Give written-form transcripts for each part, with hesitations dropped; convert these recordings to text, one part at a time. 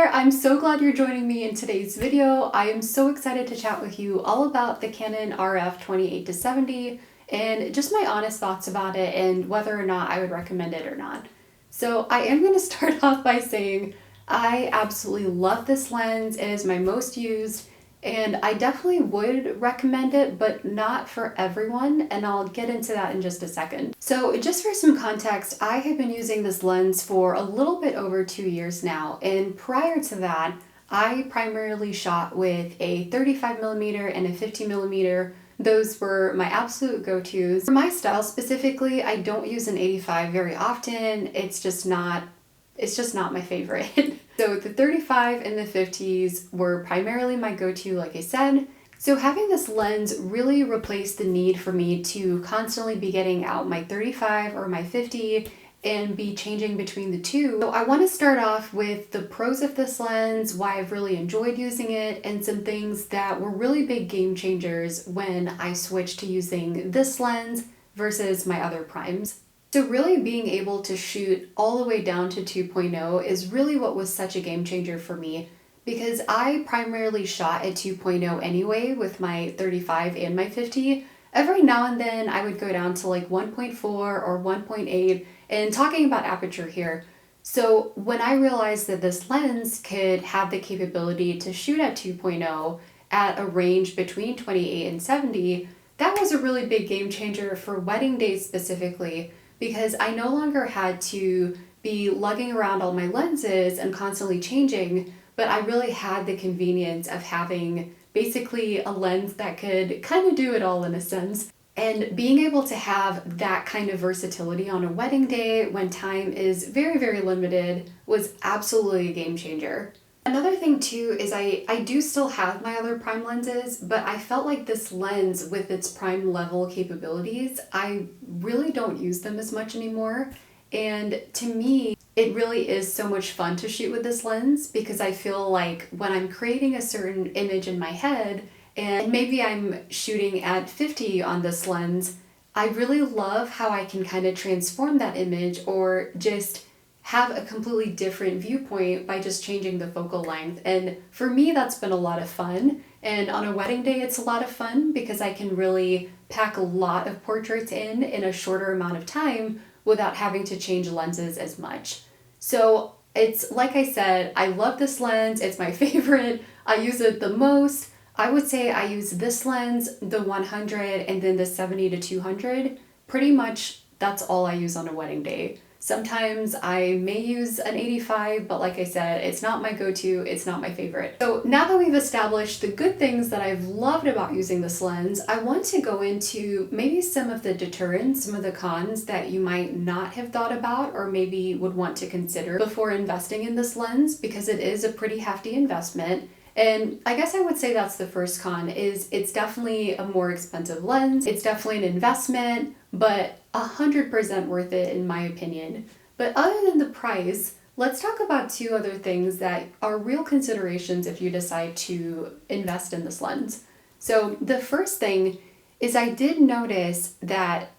there, I'm so glad you're joining me in today's video. I am so excited to chat with you all about the Canon RF 28-70 and just my honest thoughts about it and whether or not I would recommend it or not. So I am going to start off by saying I absolutely love this lens. It is my most used and I definitely would recommend it, but not for everyone, and I'll get into that in just a second. So just for some context, I have been using this lens for a little bit over 2 years now, and prior to that, I primarily shot with a 35mm and a 50mm. Those were my absolute go-tos. For my style specifically, I don't use an 85 very often. It's just not my favorite. So the 35 and the 50s were primarily my go-to, like I said. So having this lens really replaced the need for me to constantly be getting out my 35 or my 50 and be changing between the two. So I want to start off with the pros of this lens, why I've really enjoyed using it, and some things that were really big game changers when I switched to using this lens versus my other primes. So really being able to shoot all the way down to 2.0 is really what was such a game changer for me, because I primarily shot at 2.0 anyway with my 35 and my 50. Every now and then I would go down to like 1.4 or 1.8, and talking about aperture here. So when I realized that this lens could have the capability to shoot at 2.0 at a range between 28 and 70, that was a really big game changer for wedding days specifically, because I no longer had to be lugging around all my lenses and constantly changing, but I really had the convenience of having basically a lens that could kind of do it all in a sense. And being able to have that kind of versatility on a wedding day when time is very, very limited was absolutely a game changer. Another thing too is I do still have my other prime lenses, but I felt like this lens with its prime level capabilities, I really don't use them as much anymore. And to me, it really is so much fun to shoot with this lens, because I feel like when I'm creating a certain image in my head, and maybe I'm shooting at 50 on this lens, I really love how I can kind of transform that image or just have a completely different viewpoint by just changing the focal length. And for me, that's been a lot of fun. And on a wedding day, it's a lot of fun because I can really pack a lot of portraits in a shorter amount of time without having to change lenses as much. So it's like I said, I love this lens. It's my favorite. I use it the most. I would say I use this lens, the 100, and then the 70 to 200. Pretty much that's all I use on a wedding day. Sometimes I may use an 85, but like I said, it's not my go-to, it's not my favorite. So now that we've established the good things that I've loved about using this lens, I want to go into maybe some of the deterrents, some of the cons that you might not have thought about or maybe would want to consider before investing in this lens, because it is a pretty hefty investment. And I guess I would say that's the first con, is it's definitely a more expensive lens. It's definitely an investment, but 100% worth it in my opinion. But other than the price, let's talk about two other things that are real considerations if you decide to invest in this lens. So the first thing is I did notice that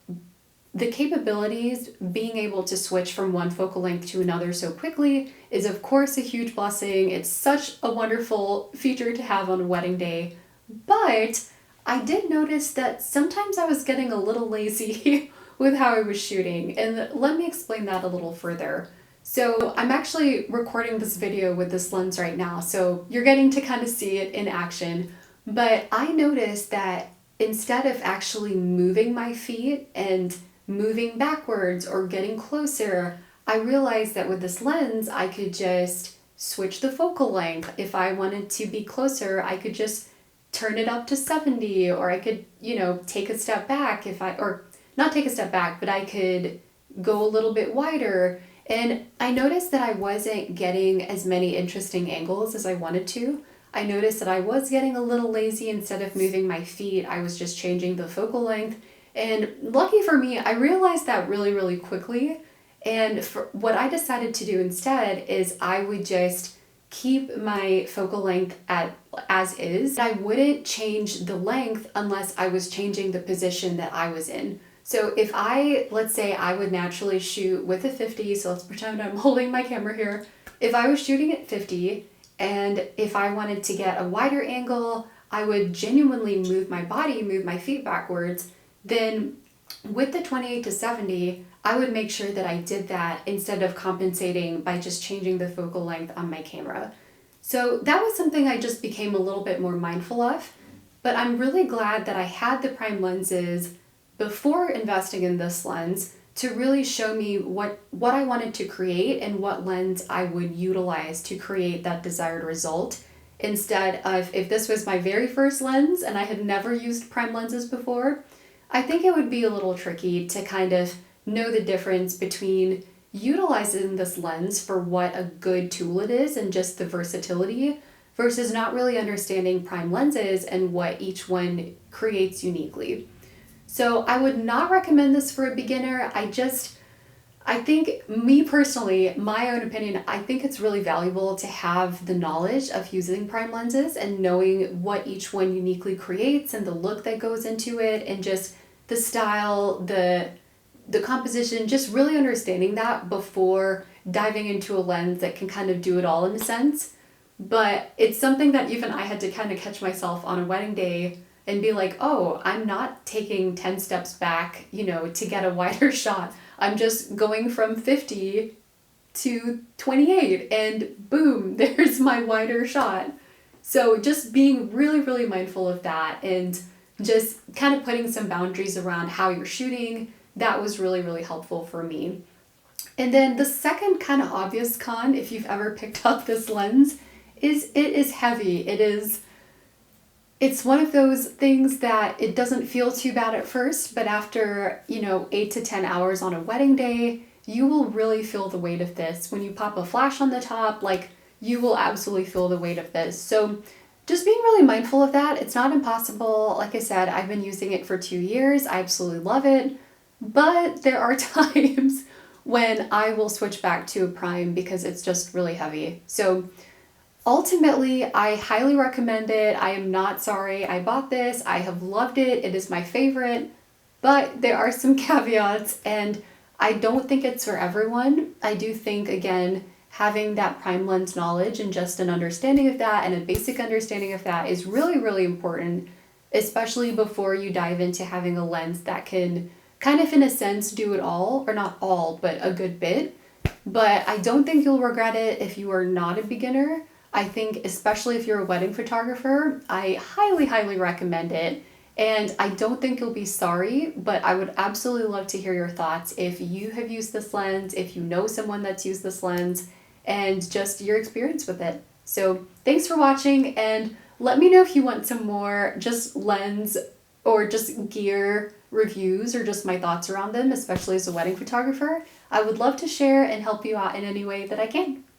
the capabilities, being able to switch from one focal length to another so quickly, is of course a huge blessing. It's such a wonderful feature to have on a wedding day. But I did notice that sometimes I was getting a little lazy with how I was shooting, and let me explain that a little further. So I'm actually recording this video with this lens right now, so you're getting to kind of see it in action. But I noticed that instead of actually moving my feet and moving backwards or getting closer, I realized that with this lens, I could just switch the focal length. If I wanted to be closer, I could just turn it up to 70, or I could, take a step back or not take a step back, but I could go a little bit wider. And I noticed that I wasn't getting as many interesting angles as I wanted to. I noticed that I was getting a little lazy. Instead of moving my feet, I was just changing the focal length. And lucky for me, I realized that really, really quickly. And what I decided to do instead is I would just keep my focal length as is. I wouldn't change the length unless I was changing the position that I was in. So if let's say I would naturally shoot with a 50, so let's pretend I'm holding my camera here. If I was shooting at 50 And if I wanted to get a wider angle, I would genuinely move my body, move my feet backwards. Then with the 28-70, I would make sure that I did that instead of compensating by just changing the focal length on my camera. So that was something I just became a little bit more mindful of. But I'm really glad that I had the prime lenses before investing in this lens to really show me what I wanted to create and what lens I would utilize to create that desired result. Instead of, if this was my very first lens and I had never used prime lenses before, I think it would be a little tricky to kind of know the difference between utilizing this lens for what a good tool it is and just the versatility versus not really understanding prime lenses and what each one creates uniquely. So I would not recommend this for a beginner. I think, me personally, my own opinion, I think it's really valuable to have the knowledge of using prime lenses and knowing what each one uniquely creates and the look that goes into it and just the style, the composition, just really understanding that before diving into a lens that can kind of do it all in a sense. But it's something that even I had to kind of catch myself on a wedding day and be like, oh, I'm not taking 10 steps back, to get a wider shot. I'm just going from 50 to 28 and boom, there's my wider shot. So just being really, really mindful of that and just kind of putting some boundaries around how you're shooting, that was really, really helpful for me. And then the second kind of obvious con, if you've ever picked up this lens, is it is heavy. It's one of those things that it doesn't feel too bad at first, but after, 8 to 10 hours on a wedding day, you will really feel the weight of this. When you pop a flash on the top, you will absolutely feel the weight of this. So just being really mindful of that. It's not impossible. Like I said, I've been using it for 2 years. I absolutely love it. But there are times when I will switch back to a prime because it's just really heavy. So ultimately, I highly recommend it. I am not sorry I bought this. I have loved it. It is my favorite. But there are some caveats, and I don't think it's for everyone. I do think, again, having that prime lens knowledge and just an understanding of that and a basic understanding of that is really, really important, especially before you dive into having a lens that can kind of, in a sense, do it all, or not all, but a good bit. But I don't think you'll regret it if you are not a beginner. I think, especially if you're a wedding photographer, I highly, highly recommend it. And I don't think you'll be sorry, but I would absolutely love to hear your thoughts if you have used this lens, if you know someone that's used this lens, and just your experience with it. So thanks for watching, and let me know if you want some more just lens or just gear reviews or just my thoughts around them, especially as a wedding photographer. I would love to share and help you out in any way that I can.